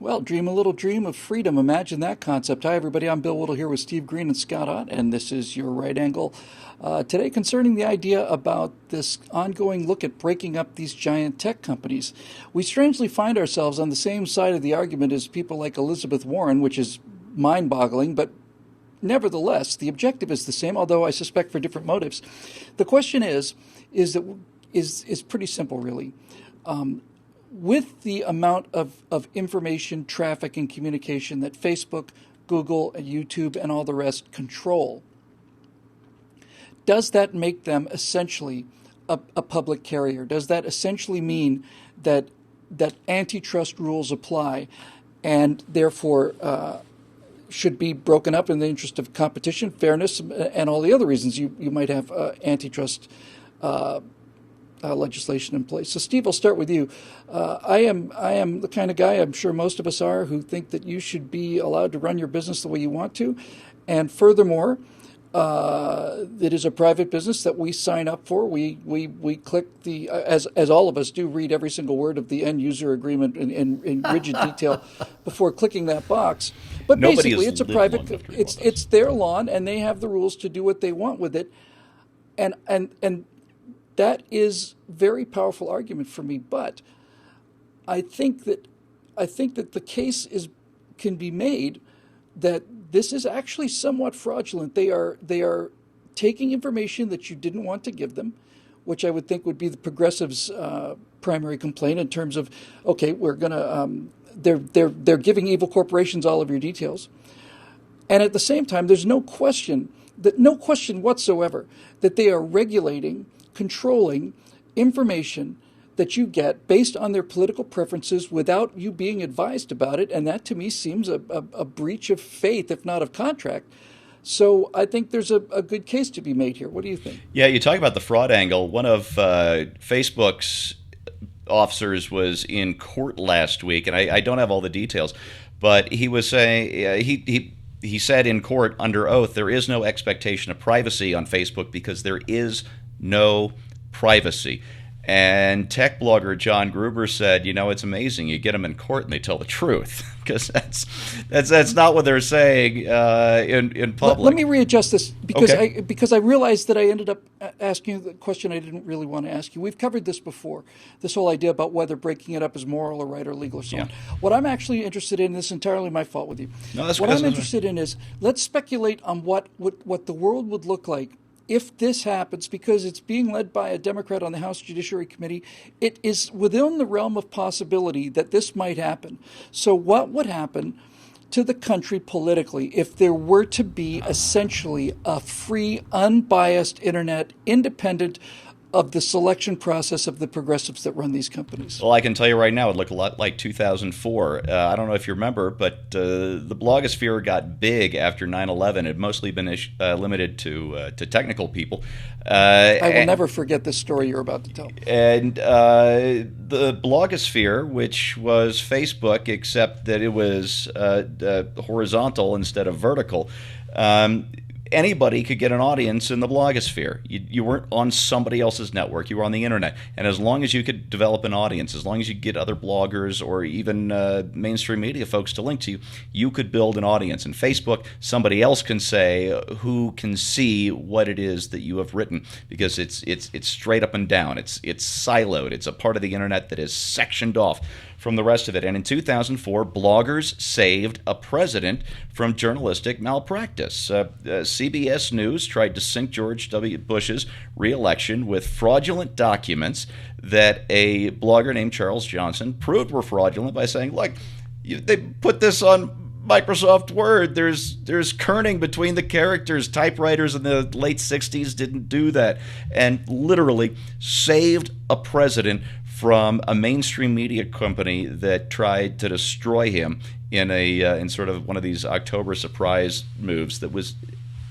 Well, dream a little dream of freedom. Imagine that concept. Hi, everybody. I'm Bill Whittle here with Steve Green and Scott Ott, and this is your right angle. Today, concerning the idea about this ongoing look at breaking up these giant tech companies. We strangely find ourselves on the same side of the argument as people like Elizabeth Warren, which is mind boggling, but nevertheless, the objective is the same, although I suspect for different motives. The question is pretty simple, really. With the amount of information, traffic, and communication that Facebook, Google, and YouTube, and all the rest control, does that make them essentially a public carrier? Does that essentially mean that antitrust rules apply and therefore should be broken up in the interest of competition, fairness, and all the other reasons you might have antitrust legislation in place? So, Steve, I'll start with you. I am the kind of guy, I'm sure most of us are, who think that you should be allowed to run your business the way you want to. And furthermore, it is a private business that we sign up for. We click as all of us do, read every single word of the end user agreement in rigid detail before clicking that box. But basically, it's a private, it's their lawn, and they have the rules to do what they want with it. And that is very powerful argument for me. But I think that the case can be made that this is actually somewhat fraudulent. They are taking information that you didn't want to give them, which I would think would be the progressives' primary complaint in terms of, okay, we're gonna they're giving evil corporations all of your details, and at the same time, there's no question whatsoever that they are regulating, controlling information that you get based on their political preferences without you being advised about it. And that to me seems a breach of faith, if not of contract. So I think there's a good case to be made here. What do you think? Yeah, you talk about the fraud angle. One of Facebook's officers was in court last week, and I don't have all the details, but he was saying he said in court under oath there is no expectation of privacy on Facebook because there is no privacy. And tech blogger John Gruber said, it's amazing. You get them in court and they tell the truth because that's not what they're saying in public. Let me readjust this because Okay. because I realized that I ended up asking you the question I didn't really want to ask you. We've covered this before, this whole idea about whether breaking it up is moral or right or legal or so on. What I'm actually interested in, this is entirely my fault with you. No, that's what good. I'm interested in is let's speculate on what the world would look like if this happens, because it's being led by a Democrat on the House Judiciary Committee. It is within the realm of possibility that this might happen. So what would happen to the country politically if there were to be essentially a free, unbiased internet, independent of the selection process of the progressives that run these companies? Well, I can tell you right now, it looked a lot like 2004. I don't know if you remember, but the blogosphere got big after 9/11. It had mostly been limited to technical people. I will never forget this story you're about to tell. And the blogosphere, which was Facebook, except that it was horizontal instead of vertical, anybody could get an audience in the blogosphere. You weren't on somebody else's network. You were on the internet. And as long as you could develop an audience, as long as you get other bloggers or even mainstream media folks to link to you, you could build an audience. In Facebook, somebody else can say who can see what it is that you have written because it's straight up and down. It's siloed. It's a part of the internet that is sectioned off from the rest of it. And in 2004, bloggers saved a president from journalistic malpractice. CBS News tried to sink George W. Bush's re-election with fraudulent documents that a blogger named Charles Johnson proved were fraudulent by saying, look, they put this on Microsoft Word. There's kerning between the characters. Typewriters in the late 60s didn't do that. And literally saved a president from a mainstream media company that tried to destroy him in sort of one of these October surprise moves that was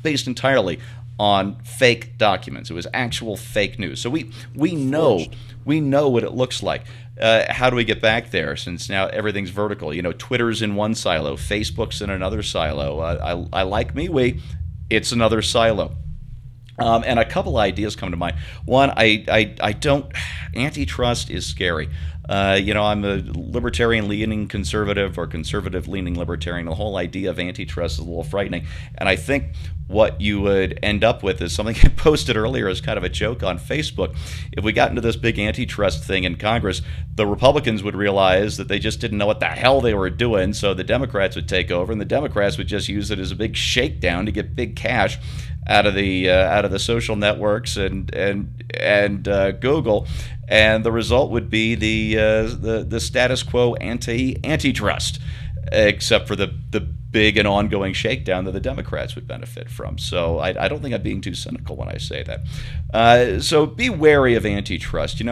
based entirely on fake documents. It was actual fake news. So we know what it looks like. How do we get back there? Since now everything's vertical. Twitter's in one silo, Facebook's in another silo. I like MeWe, it's another silo. And a couple ideas come to mind. One, I don't. Antitrust is scary. I'm a libertarian-leaning conservative or conservative-leaning libertarian. The whole idea of antitrust is a little frightening. And I think what you would end up with is something I posted earlier as kind of a joke on Facebook. If we got into this big antitrust thing in Congress, the Republicans would realize that they just didn't know what the hell they were doing, so the Democrats would take over, and the Democrats would just use it as a big shakedown to get big cash out of the social networks and Google, and the result would be the status quo antitrust, except for the big and ongoing shakedown that the Democrats would benefit from. So I don't think I'm being too cynical when I say that. So be wary of antitrust.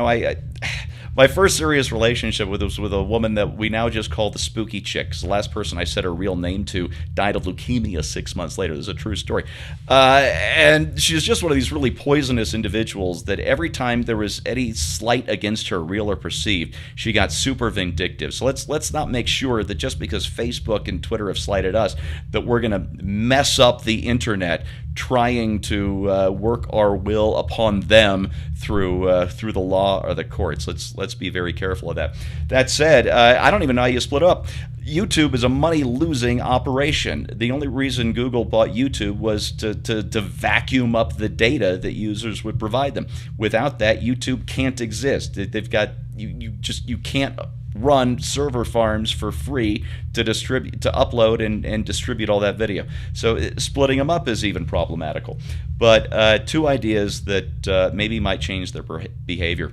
My first serious relationship was with a woman that we now just call the spooky chick. The last person I said her real name to died of leukemia 6 months later. This is a true story. And she was just one of these really poisonous individuals that every time there was any slight against her, real or perceived, she got super vindictive. So let's not make sure that just because Facebook and Twitter have slighted us, that we're going to mess up the internet trying to work our will upon them through the law or the courts. Let's be very careful of that. That said, I don't even know how you split up. YouTube is a money-losing operation. The only reason Google bought YouTube was to vacuum up the data that users would provide them. Without that, YouTube can't exist. They've got you can't run server farms for free to upload and distribute all that video. So splitting them up is even problematical. But two ideas that maybe might change their behavior.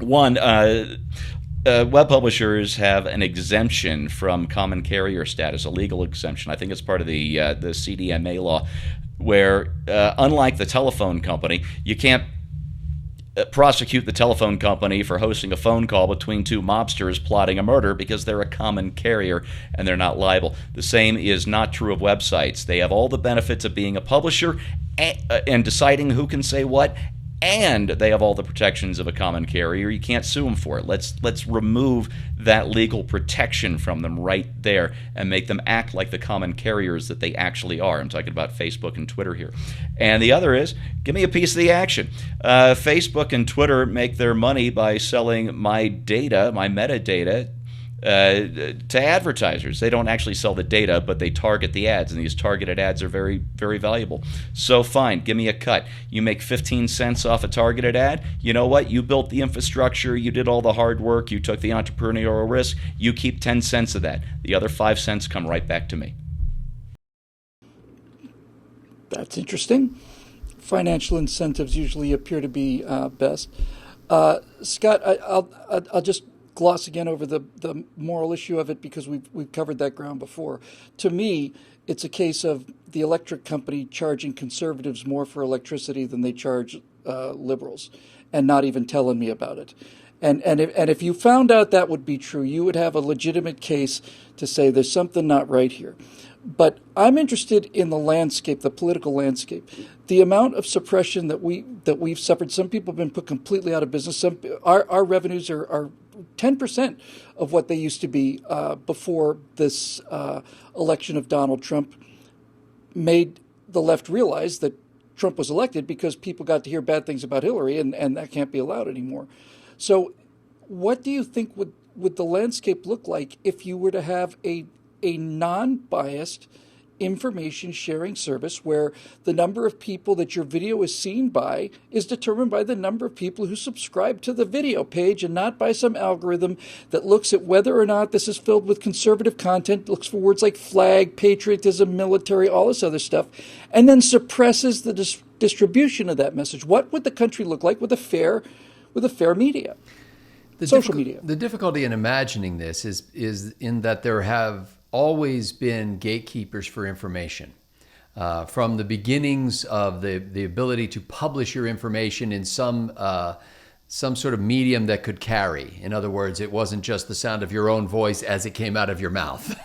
One, web publishers have an exemption from common carrier status, a legal exemption. I think it's part of the CDMA law, where unlike the telephone company, you can't prosecute the telephone company for hosting a phone call between two mobsters plotting a murder because they're a common carrier and they're not liable. The same is not true of websites. They have all the benefits of being a publisher and deciding who can say what, and they have all the protections of a common carrier. You can't sue them for it. Let's remove that legal protection from them right there and make them act like the common carriers that they actually are. I'm talking about Facebook and Twitter here. And the other is, give me a piece of the action. Facebook and Twitter make their money by selling my data, my metadata, to advertisers. They don't actually sell the data, but they target the ads, and these targeted ads are very, very valuable. So fine, give me a cut. You make 15 cents off a targeted ad. You know what? You built the infrastructure, you did all the hard work, you took the entrepreneurial risk. You keep 10 cents of that. The other 5 cents come right back to me. That's interesting. Financial incentives usually appear to be best. Scott, I'll just gloss again over the moral issue of it because we've covered that ground before. To me, it's a case of the electric company charging conservatives more for electricity than they charge liberals, and not even telling me about it. And if you found out that would be true, you would have a legitimate case to say there's something not right here. But I'm interested in the landscape, the political landscape, the amount of suppression that we've suffered. Some people have been put completely out of business. Our revenues are 10% of what they used to be before this election of Donald Trump made the left realize that Trump was elected because people got to hear bad things about Hillary, and that can't be allowed anymore. So what do you think would the landscape look like if you were to have a non-biased information sharing service where the number of people that your video is seen by is determined by the number of people who subscribe to the video page and not by some algorithm that looks at whether or not this is filled with conservative content, looks for words like flag, patriotism, military, all this other stuff, and then suppresses the distribution of that message? What would the country look like with a fair media? Social media. The difficulty in imagining this is in that there have always been gatekeepers for information. From the beginnings of the ability to publish your information in some sort of medium that could carry. In other words, it wasn't just the sound of your own voice as it came out of your mouth.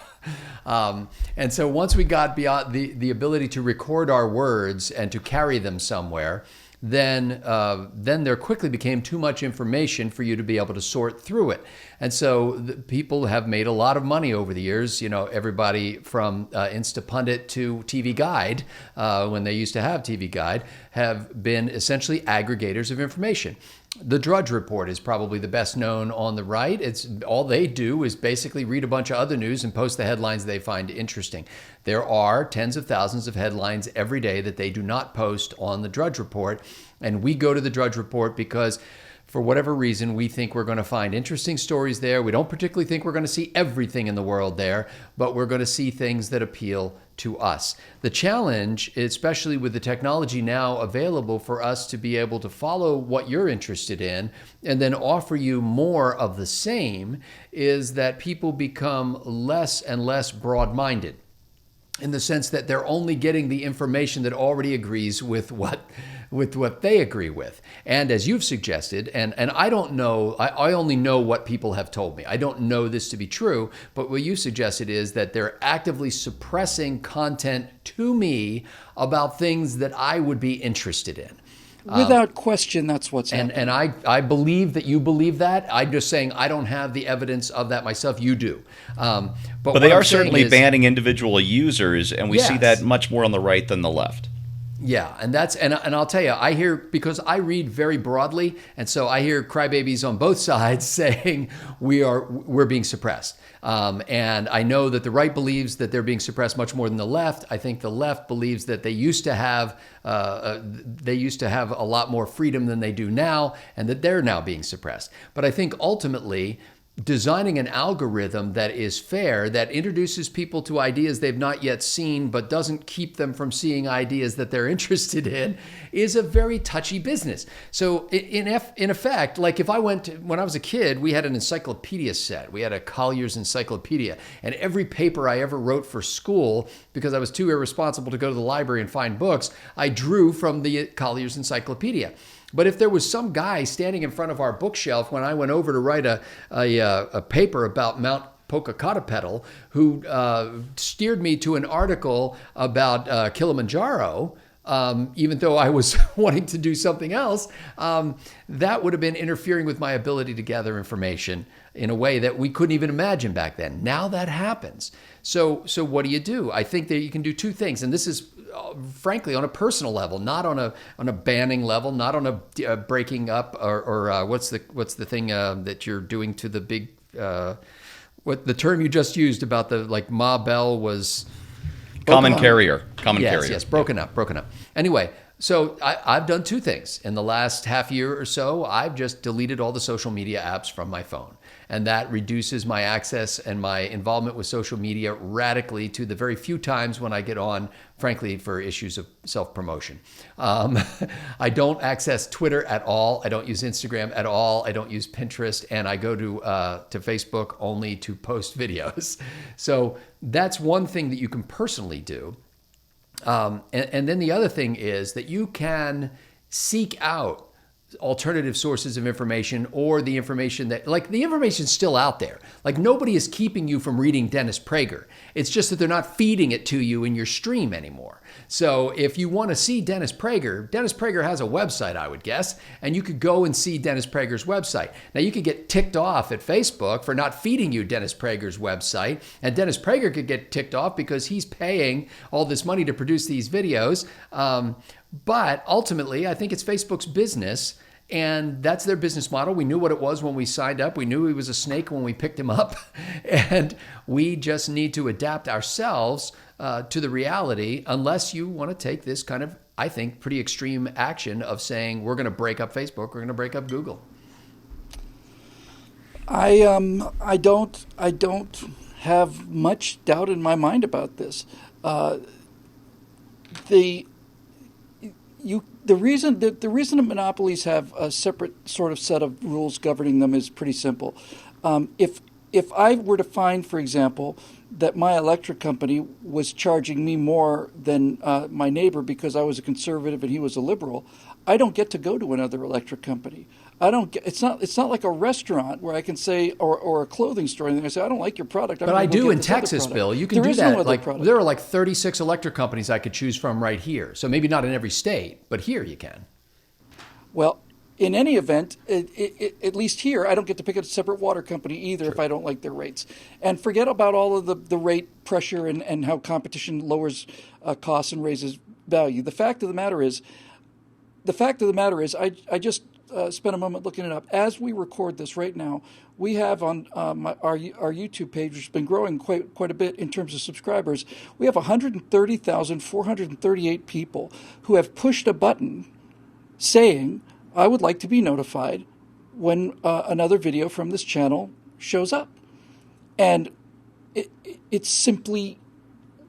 And so once we got beyond the ability to record our words and to carry them somewhere, then there quickly became too much information for you to be able to sort through it. And so people have made a lot of money over the years. You know, everybody from Instapundit to TV Guide, when they used to have TV Guide, have been essentially aggregators of information. The Drudge Report is probably the best known on the right. It's all they do is basically read a bunch of other news and post the headlines they find interesting. There are tens of thousands of headlines every day that they do not post on the Drudge Report. And we go to the Drudge Report because for whatever reason, we think we're going to find interesting stories there. We don't particularly think we're going to see everything in the world there, but we're going to see things that appeal to us. The challenge, especially with the technology now available for us to be able to follow what you're interested in and then offer you more of the same, is that people become less and less broad-minded, in the sense that they're only getting the information that already agrees with what they agree with. And as you've suggested, and I don't know, I only know what people have told me. I don't know this to be true, but what you suggested is that they're actively suppressing content to me about things that I would be interested in. Without question, that's what's happening. And I believe that you believe that. I'm just saying I don't have the evidence of that myself. You do. But they are certainly banning individual users, and we see Yes. that much more on the right than the left. Yeah, and I'll tell you, I hear, because I read very broadly, and so I hear crybabies on both sides saying we're being suppressed. And I know that the right believes that they're being suppressed much more than the left. I think the left believes that they used to have a lot more freedom than they do now, and that they're now being suppressed. But I think ultimately, designing an algorithm that is fair, that introduces people to ideas they've not yet seen, but doesn't keep them from seeing ideas that they're interested in, is a very touchy business. So in effect, like if I when I was a kid, we had an encyclopedia set. We had a Collier's encyclopedia, and every paper I ever wrote for school, because I was too irresponsible to go to the library and find books, I drew from the Collier's encyclopedia. But if there was some guy standing in front of our bookshelf when I went over to write a paper about Mount Popocatépetl, who steered me to an article about Kilimanjaro, even though I was wanting to do something else, that would have been interfering with my ability to gather information in a way that we couldn't even imagine back then. Now that happens. So what do? I think that you can do two things, and this is frankly on a personal level, not on a banning level, not on a breaking up or what's the thing that you're doing to the big what the term you just used about the like Ma Bell was Common carrier. Yes, broken up. Anyway, so I've done two things. In the last half year or so, I've just deleted all the social media apps from my phone. And that reduces my access and my involvement with social media radically to the very few times when I get on, frankly, for issues of self-promotion. I don't access Twitter at all. I don't use Instagram at all. I don't use Pinterest. And I go to Facebook only to post videos. So that's one thing that you can personally do. And then the other thing is that you can seek out alternative sources of information, or the information that, like, the information's still out there. Like, nobody is keeping you from reading Dennis Prager. It's just that they're not feeding it to you in your stream anymore. So if you want to see Dennis Prager has a website, I would guess, and you could go and see Dennis Prager's website. Now, you could get ticked off at Facebook for not feeding you Dennis Prager's website, and Dennis Prager could get ticked off because he's paying all this money to produce these videos. But ultimately, I think it's Facebook's business, and that's their business model. We knew what it was when we signed up. We knew he was a snake when we picked him up. And we just need to adapt ourselves to the reality, unless you want to take this kind of, I think, pretty extreme action of saying, we're going to break up Facebook, we're going to break up Google. I don't have much doubt in my mind about this. The reason that monopolies have a separate sort of set of rules governing them is pretty simple. If I were to find, for example, that my electric company was charging me more than my neighbor because I was a conservative and he was a liberal, I don't get to go to another electric company. It's not like a restaurant where I can say, or a clothing store, and I say, I don't like your product. But I do in Texas, Bill. You can do that. Like, there are like 36 electric companies I could choose from right here. So maybe not in every state, but here you can. Well, in any event, at least here, I don't get to pick a separate water company either. Sure. If I don't like their rates. And forget about all of the rate pressure and how competition lowers costs and raises value. The fact of the matter is, I just spend a moment looking it up. As we record this right now, we have on our YouTube page, which has been growing quite a bit in terms of subscribers, we have 130,438 people who have pushed a button saying, I would like to be notified when another video from this channel shows up. And it's simply,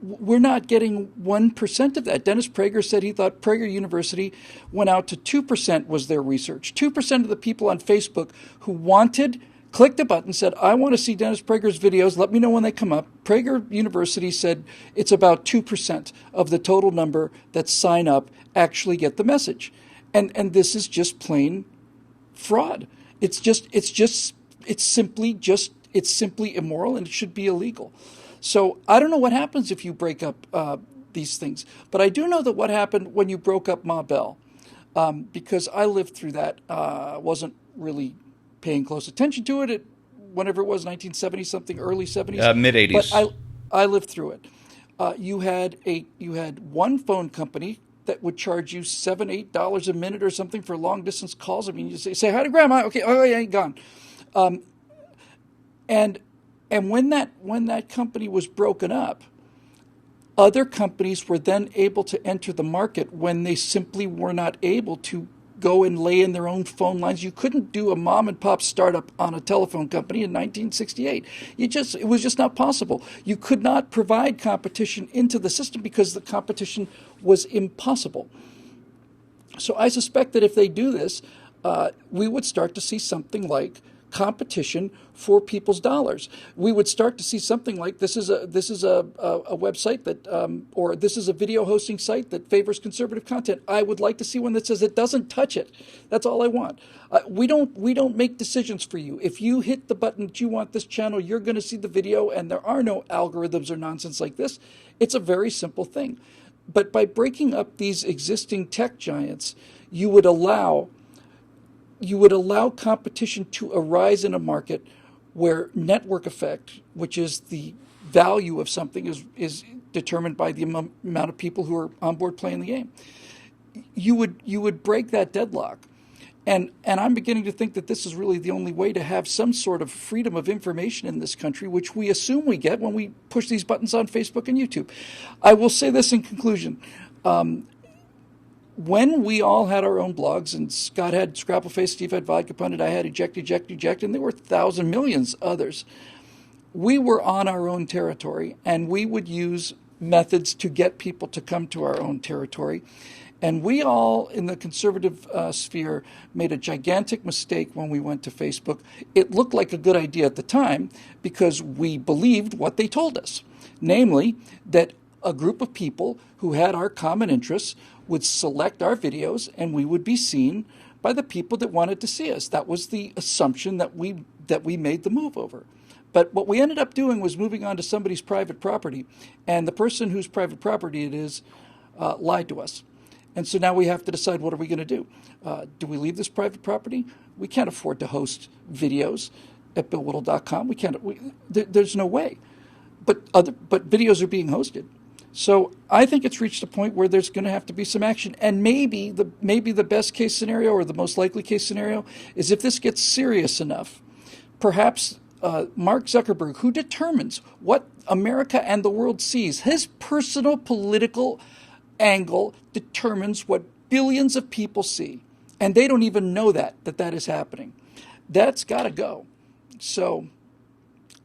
we're not getting 1% of that. Dennis Prager said he thought Prager University went out to 2% was their research. 2% of the people on Facebook who clicked a button, said, I want to see Dennis Prager's videos. Let me know when they come up. Prager University said it's about 2% of the total number that sign up actually get the message. And this is just plain fraud. It's simply immoral, and it should be illegal. So I don't know what happens if you break up these things, but I do know that what happened when you broke up Ma Bell, because I lived through that. Wasn't really paying close attention to it whenever it was, 1970 something, early 70s, mid 80s. But I lived through it. You had one phone company that would charge you $7-8 a minute or something for long distance calls. I mean, you say hi to grandma. Okay, oh yeah, gone. And when that company was broken up, other companies were then able to enter the market when they simply were not able to go and lay in their own phone lines. You couldn't do a mom and pop startup on a telephone company in 1968. It was just not possible. You could not provide competition into the system because the competition was impossible. So I suspect that if they do this, we would start to see something like competition for people's dollars. We would start to see something like this is a website that or this is a video hosting site that favors conservative content. I would like to see one that says it doesn't touch it. That's all I want. We don't make decisions for you. If you hit the button that you want this channel, you're going to see the video, and there are no algorithms or nonsense like this. It's a very simple thing. But by breaking up these existing tech giants, you would allow competition to arise in a market where network effect, which is the value of something, is determined by the amount of people who are on board playing the game. You would break that deadlock. And I'm beginning to think that this is really the only way to have some sort of freedom of information in this country, which we assume we get when we push these buttons on Facebook and YouTube. I will say this in conclusion. When we all had our own blogs, and Scott had Scrappleface, Steve had Vodka Pundit, I had Eject, and there were thousands, millions others, we were on our own territory, and we would use methods to get people to come to our own territory. And we all, in the conservative sphere, made a gigantic mistake when we went to Facebook. It looked like a good idea at the time because we believed what they told us, namely that a group of people who had our common interests would select our videos and we would be seen by the people that wanted to see us. That was the assumption that we made the move over. But what we ended up doing was moving on to somebody's private property, and the person whose private property it is lied to us. And so now we have to decide, what are we going to do? Do we leave this private property? We can't afford to host videos at BillWhittle.com. There's no way. But videos are being hosted. So I think it's reached a point where there's going to have to be some action. And maybe the best case scenario, or the most likely case scenario, is if this gets serious enough, perhaps Mark Zuckerberg, who determines what America and the world sees, his personal political angle determines what billions of people see. And they don't even know that is happening. That's got to go. So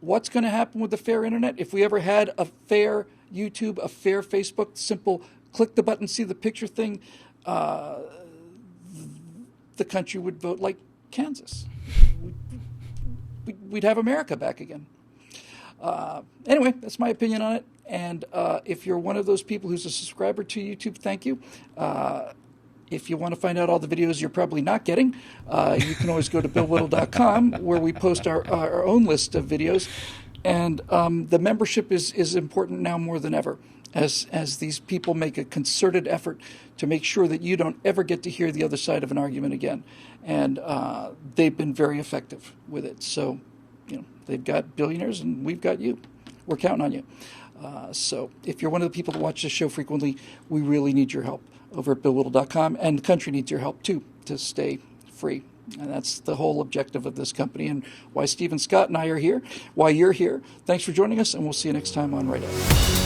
what's going to happen with the fair internet? If we ever had a fair YouTube, a fair Facebook, simple click the button, see the picture thing, the country would vote like Kansas. We'd have America back again. Anyway, that's my opinion on it. And if you're one of those people who's a subscriber to YouTube, thank you. If you want to find out all the videos you're probably not getting, you can always go to BillWhittle.com, where we post our own list of videos. And the membership is important now more than ever, as these people make a concerted effort to make sure that you don't ever get to hear the other side of an argument again. And they've been very effective with it. So, they've got billionaires and we've got you. We're counting on you. So if you're one of the people that watch this show frequently, we really need your help over at BillWhittle.com, and the country needs your help too to stay free. And that's the whole objective of this company and why Stephen Scott and I are here, why you're here. Thanks for joining us, and we'll see you next time on Right Up.